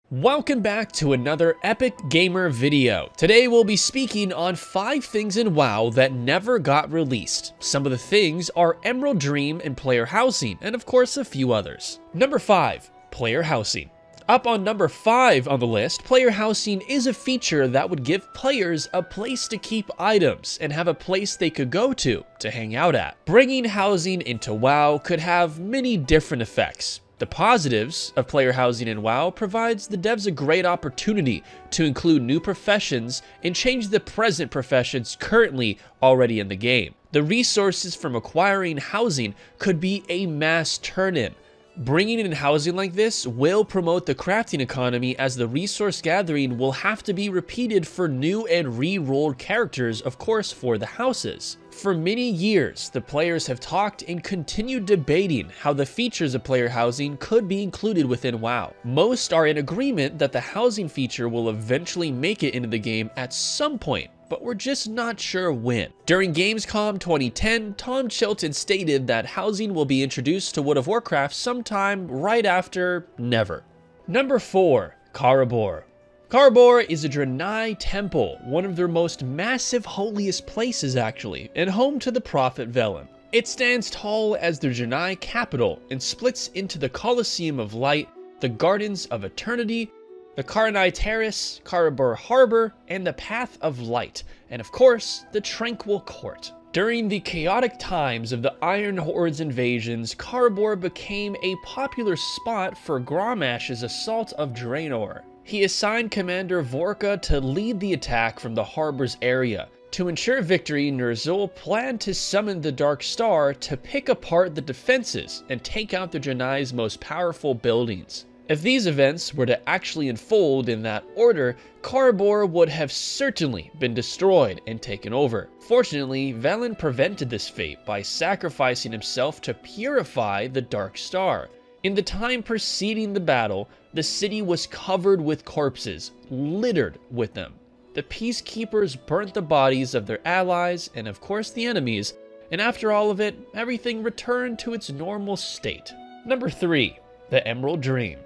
Welcome back to another Epic Gamer video. Today we'll be speaking on 5 things in WoW that never got released. Some of the things are Emerald Dream and player housing, and of course a few others. Number 5. Player housing. Up on number 5 on the list, player housing is a feature that would give players a place to keep items and have a place they could go to hang out at. Bringing housing into WoW could have many different effects. The positives of player housing in WoW provides the devs a great opportunity to include new professions and change the present professions currently already in the game. The resources from acquiring housing could be a mass turn-in. Bringing in housing like this will promote the crafting economy, as the resource gathering will have to be repeated for new and re-rolled characters, of course, for the houses. For many years, the players have talked and continued debating how the features of player housing could be included within WoW. Most are in agreement that the housing feature will eventually make it into the game at some point, but we're just not sure when. During Gamescom 2010, Tom Chilton stated that housing will be introduced to World of Warcraft sometime right after never. Number 4. Karazhan. Karazhan is a Draenei temple, one of their most massive holiest places actually, and home to the prophet Velen. It stands tall as the Draenei capital and splits into the Colosseum of Light, the Gardens of Eternity, the Karazhan Terrace, Karazhan Harbor, and the Path of Light, and of course, the Tranquil Court. During the chaotic times of the Iron Horde's invasions, Karazhan became a popular spot for Gromash's assault of Draenor. He assigned Commander Vorka to lead the attack from the harbor's area. To ensure victory, Ner'zhul planned to summon the Dark Star to pick apart the defenses and take out the Draenei's most powerful buildings. If these events were to actually unfold in that order, Karazhan would have certainly been destroyed and taken over. Fortunately, Velen prevented this fate by sacrificing himself to purify the Dark Star. In the time preceding the battle, the city was covered with corpses, littered with them. The peacekeepers burnt the bodies of their allies and of course the enemies, and after all of it, everything returned to its normal state. Number 3. The Emerald Dream.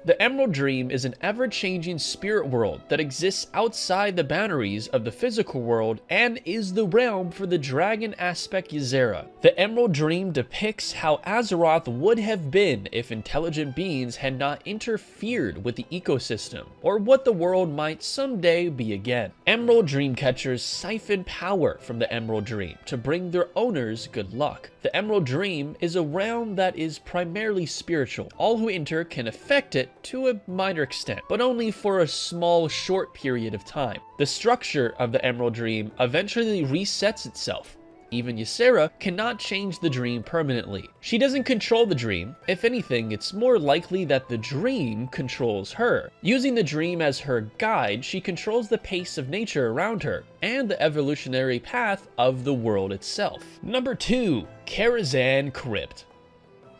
The Emerald Dream is an ever-changing spirit world that exists outside the boundaries of the physical world and is the realm for the dragon aspect Azshara. The Emerald Dream depicts how Azeroth would have been if intelligent beings had not interfered with the ecosystem, or what the world might someday be again. Emerald Dream catchers siphon power from the Emerald Dream to bring their owners good luck. The Emerald Dream is a realm that is primarily spiritual. All who enter can affect it to a minor extent, but only for a small, short period of time. The structure of the Emerald Dream eventually resets itself. Even Ysera cannot change the dream permanently. She doesn't control the dream. If anything, it's more likely that the dream controls her. Using the dream as her guide, she controls the pace of nature around her and the evolutionary path of the world itself. Number 2. Karazhan Crypt.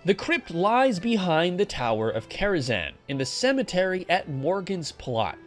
The crypt lies behind the Tower of Karazhan, in the cemetery at Morgan's Plot.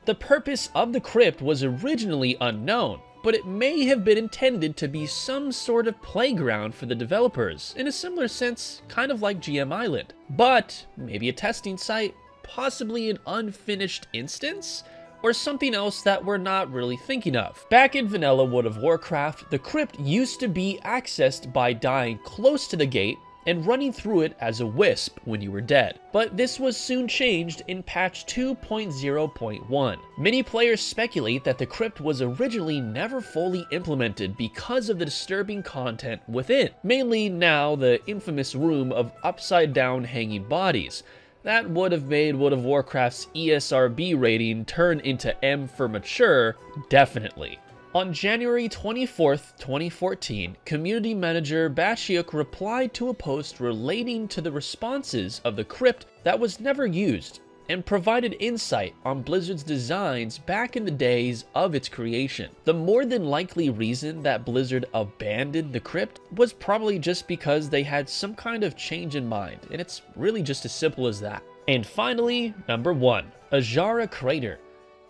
The purpose of the crypt was originally unknown, but it may have been intended to be some sort of playground for the developers, in a similar sense, kind of like GM Island. But maybe a testing site, possibly an unfinished instance, or something else that we're not really thinking of. Back in vanilla World of Warcraft, the crypt used to be accessed by dying close to the gate and running through it as a wisp when you were dead. But this was soon changed in patch 2.0.1. Many players speculate that the crypt was originally never fully implemented because of the disturbing content within. Mainly now the infamous room of upside down hanging bodies. That would have made World of Warcraft's ESRB rating turn into M for mature, definitely. On January 24th, 2014, community manager Bashiuk replied to a post relating to the responses of the crypt that was never used, and provided insight on Blizzard's designs back in the days of its creation. The more than likely reason that Blizzard abandoned the crypt was probably just because they had some kind of change in mind, and it's really just as simple as that. And finally, number 1, Azshara Crater.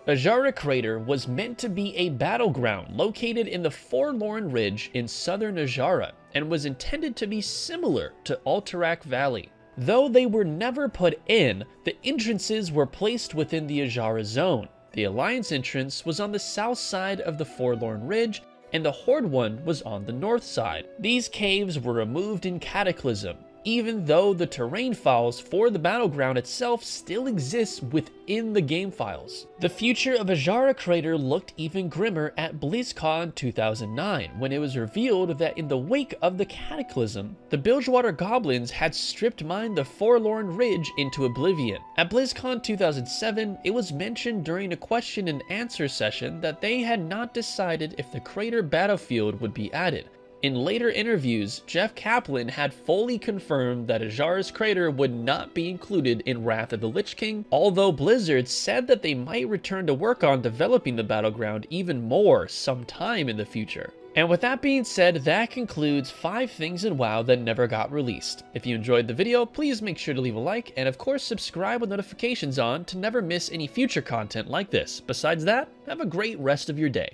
Azshara Crater was meant to be a battleground located in the Forlorn Ridge in southern Azshara, and was intended to be similar to Alterac Valley. Though they were never put in, the entrances were placed within the Azshara zone. The Alliance entrance was on the south side of the Forlorn Ridge, and the Horde one was on the north side. These caves were removed in Cataclysm, even though the terrain files for the battleground itself still exists within the game files. The future of Azshara Crater looked even grimmer at BlizzCon 2009, when it was revealed that in the wake of the Cataclysm, the Bilgewater Goblins had stripped mined the Forlorn Ridge into oblivion. At BlizzCon 2007, it was mentioned during a question and answer session that they had not decided if the crater battlefield would be added. In later interviews, Jeff Kaplan had fully confirmed that Azshara's Crater would not be included in Wrath of the Lich King, although Blizzard said that they might return to work on developing the battleground even more sometime in the future. And with that being said, that concludes 5 things in WoW that never got released. If you enjoyed the video, please make sure to leave a like, and of course subscribe with notifications on to never miss any future content like this. Besides that, have a great rest of your day.